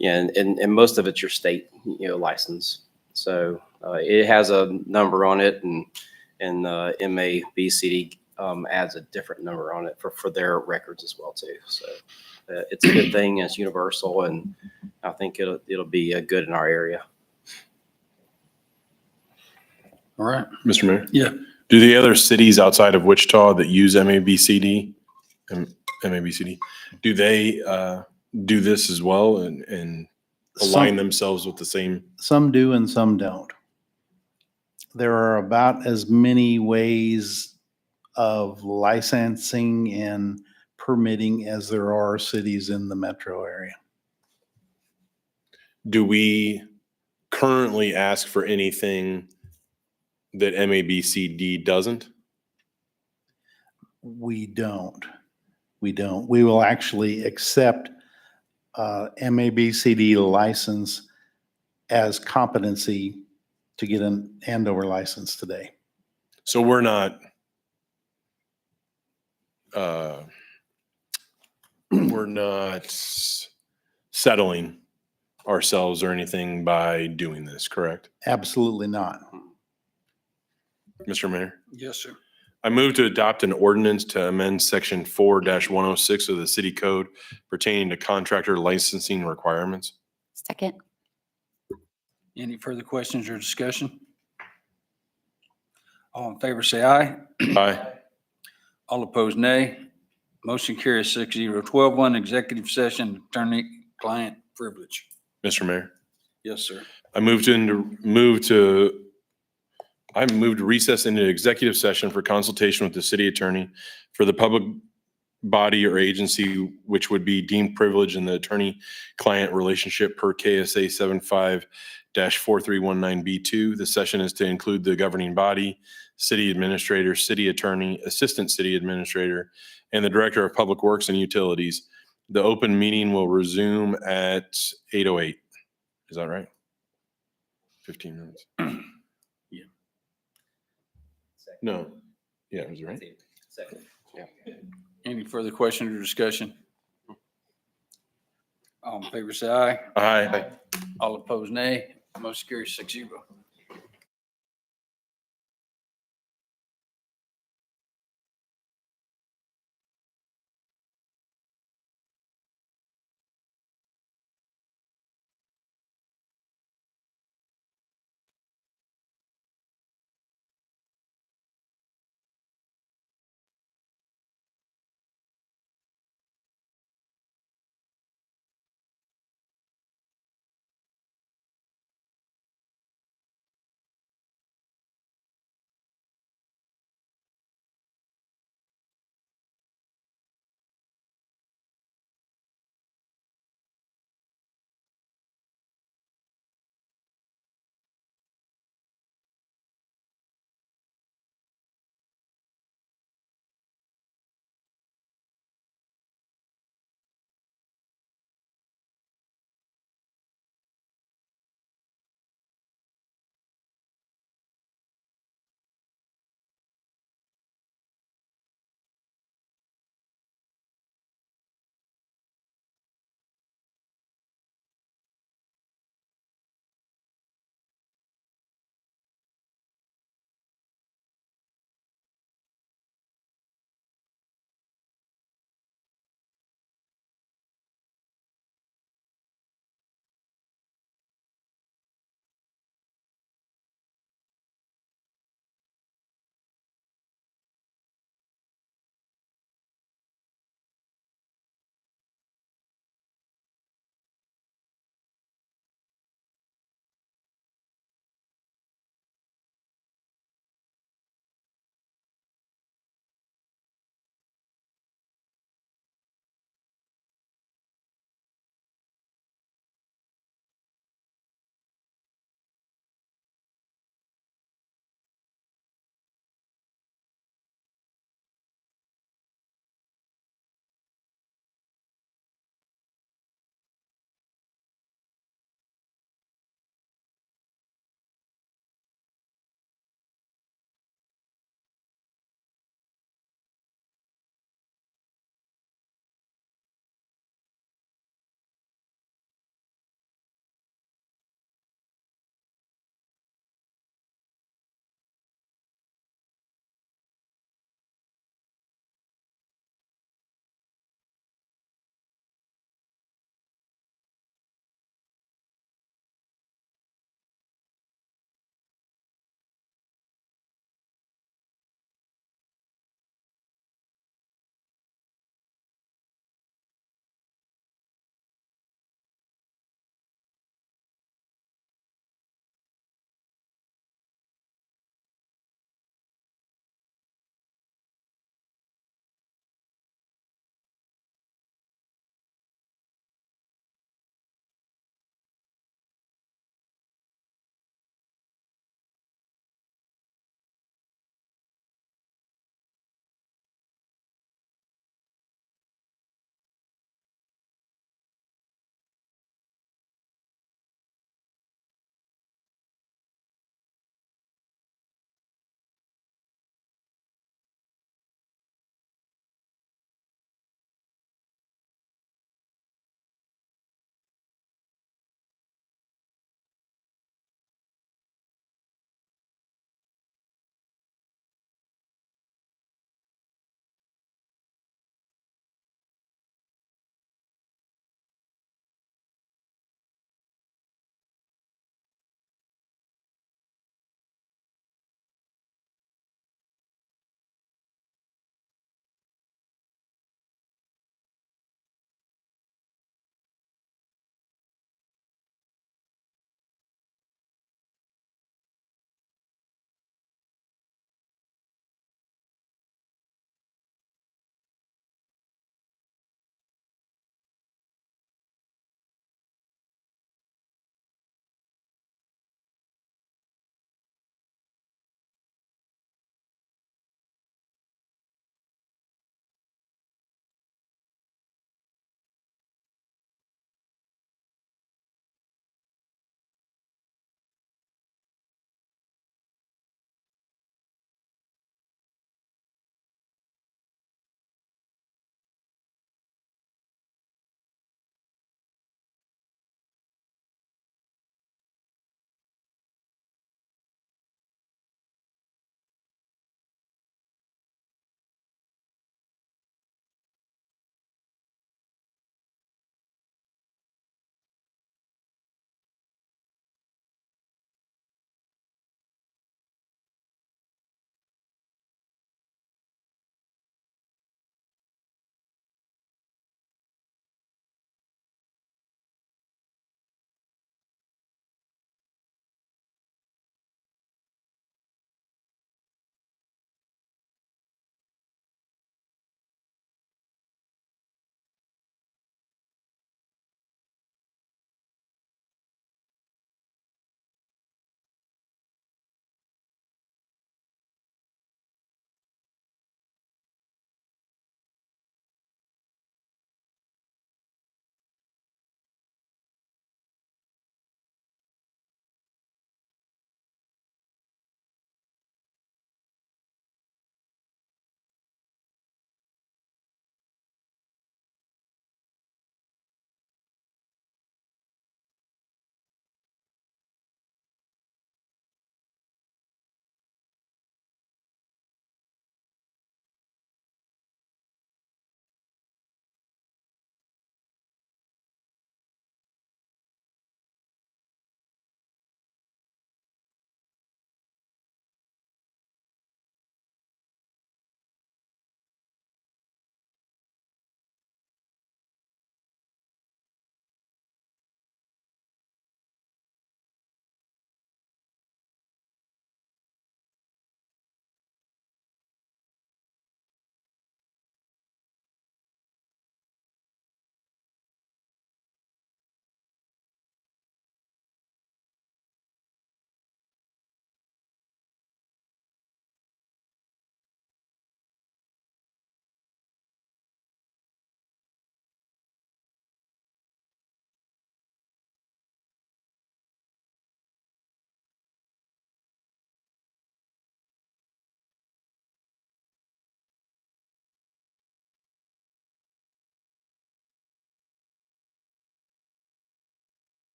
Q: and most of it's your state license. So it has a number on it, and MABCD adds a different number on it for their records as well too. So it's a good thing. It's universal, and I think it'll be good in our area.
A: All right.
N: Mr. Mayor?
A: Yeah.
N: Do the other cities outside of Wichita that use MABCD, do they do this as well and align
S: Some-
N: themselves with the same?
S: Some do and some don't. There are about as many ways of licensing and permitting as there are cities in the metro area.
N: Do we currently ask for anything that MABCD doesn't?
S: We don't. We don't. We will actually accept MABCD license as competency to get an Andover license today.
N: So we're not settling ourselves or anything by doing this, correct?
S: Absolutely not.
N: Mr. Mayor?
A: Yes, sir.
N: I move to adopt an ordinance to amend section 4-106 of the city code pertaining to contractor licensing requirements.
D: Second.
A: Any further questions or discussion? All in favor, say aye.
N: Aye.
A: All opposed, nay. Motion carries 6-0. 12-1, executive session, attorney-client privilege.
N: Mr. Mayor?
A: Yes, sir.
N: I move to recess into executive session for consultation with the city attorney for the public body or agency which would be deemed privileged in the attorney-client relationship per KSA 75-4319B2. The session is to include the governing body, city administrator, city attorney, assistant city administrator, and the director of public works and utilities. The open meeting will resume at 8:08. Is that right? 15 minutes. No. Yeah, is it right?
F: Second.
A: Yeah. Any further questions or discussion? All in favor, say aye.
N: Aye.
A: All opposed, nay. Motion carries 6-0.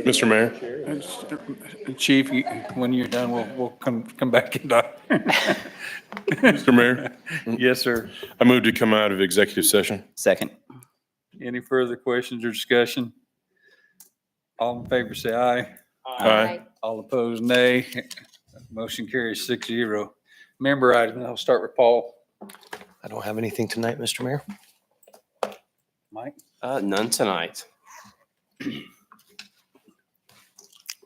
N: Mr. Mayor,
A: Chief, when you're done, we'll come back and talk.
N: Mr. Mayor,
A: Yes, sir.
N: I move to come out of executive session.
F: Second.
A: Any further questions or discussion? All in favor, say aye.
N: Aye.
A: All opposed, nay. Motion carries 6-0. Member items, I'll start with Paul.
B: I don't have anything tonight, Mr. Mayor.
A: Mike?
Q: None tonight.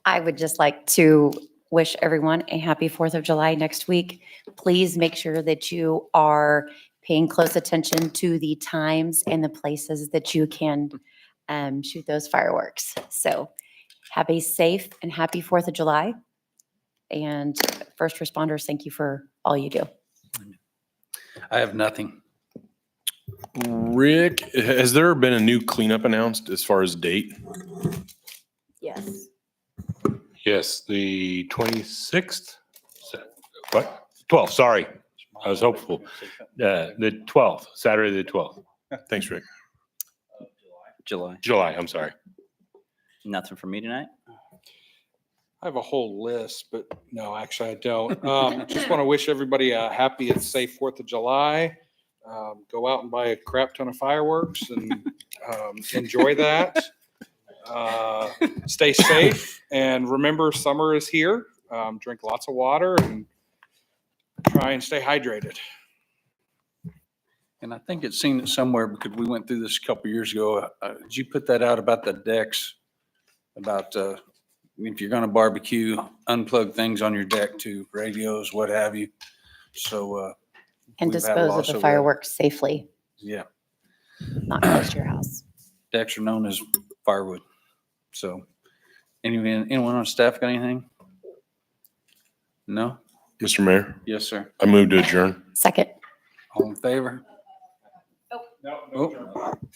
T: I would just like to wish everyone a happy 4th of July next week. Please make sure that you are paying close attention to the times and the places that you can shoot those fireworks. So have a safe and happy 4th of July. And first responders, thank you for all you do.
A: I have nothing.
N: Rick, has there been a new cleanup announced as far as date?
T: Yes.
O: Yes, the 26th, what? 12th, sorry. I was hopeful. The 12th, Saturday, the 12th.
N: Thanks, Rick.
O: July, I'm sorry.
F: Nothing for me tonight.
R: I have a whole list, but no, actually I don't. Just want to wish everybody a happy and safe 4th of July. Go out and buy a crap ton of fireworks and enjoy that. Stay safe and remember summer is here. Drink lots of water and try and stay hydrated.
A: And I think it's seen it somewhere because we went through this a couple years ago. Did you put that out about the decks? About if you're going to barbecue, unplug things on your deck too, radios, what have you. So.
T: And
A: we've had
T: dispose
A: loss
T: of the
A: that.
T: fireworks safely,
A: Yeah.
T: not close to your house.
A: Decks are known as firewood. So anyone on staff got anything? No?
N: Mr. Mayor,
A: Yes, sir.
N: I move to adjourn.
T: Second.
A: All in favor?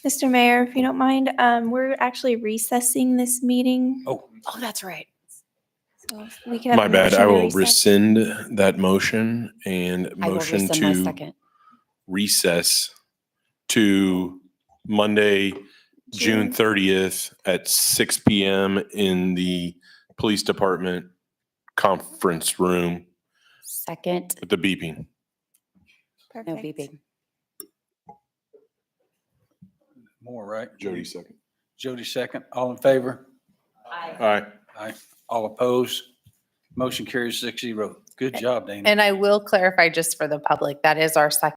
I: Mr. Mayor, if you don't mind, we're actually recessing this meeting.
A: Oh,
T: that's right.
I: So if we could have
N: My
I: a
N: bad.
I: motion
N: I
I: to
N: will
I: recess.
N: rescind that motion and
T: I will
N: motion
T: rescind my
N: to
T: second.
N: recess to Monday, June 30th at 6 PM in the police department conference room
T: Second.
N: with the beeping.
T: No
I: Perfect.
T: beeping.
A: more, right?
N: Jody second.
A: Jody second. All in favor?
N: Aye.
A: Aye. All opposed? Motion carries 6-0. Good job, Dana.
K: And I will clarify just for the public, that is our second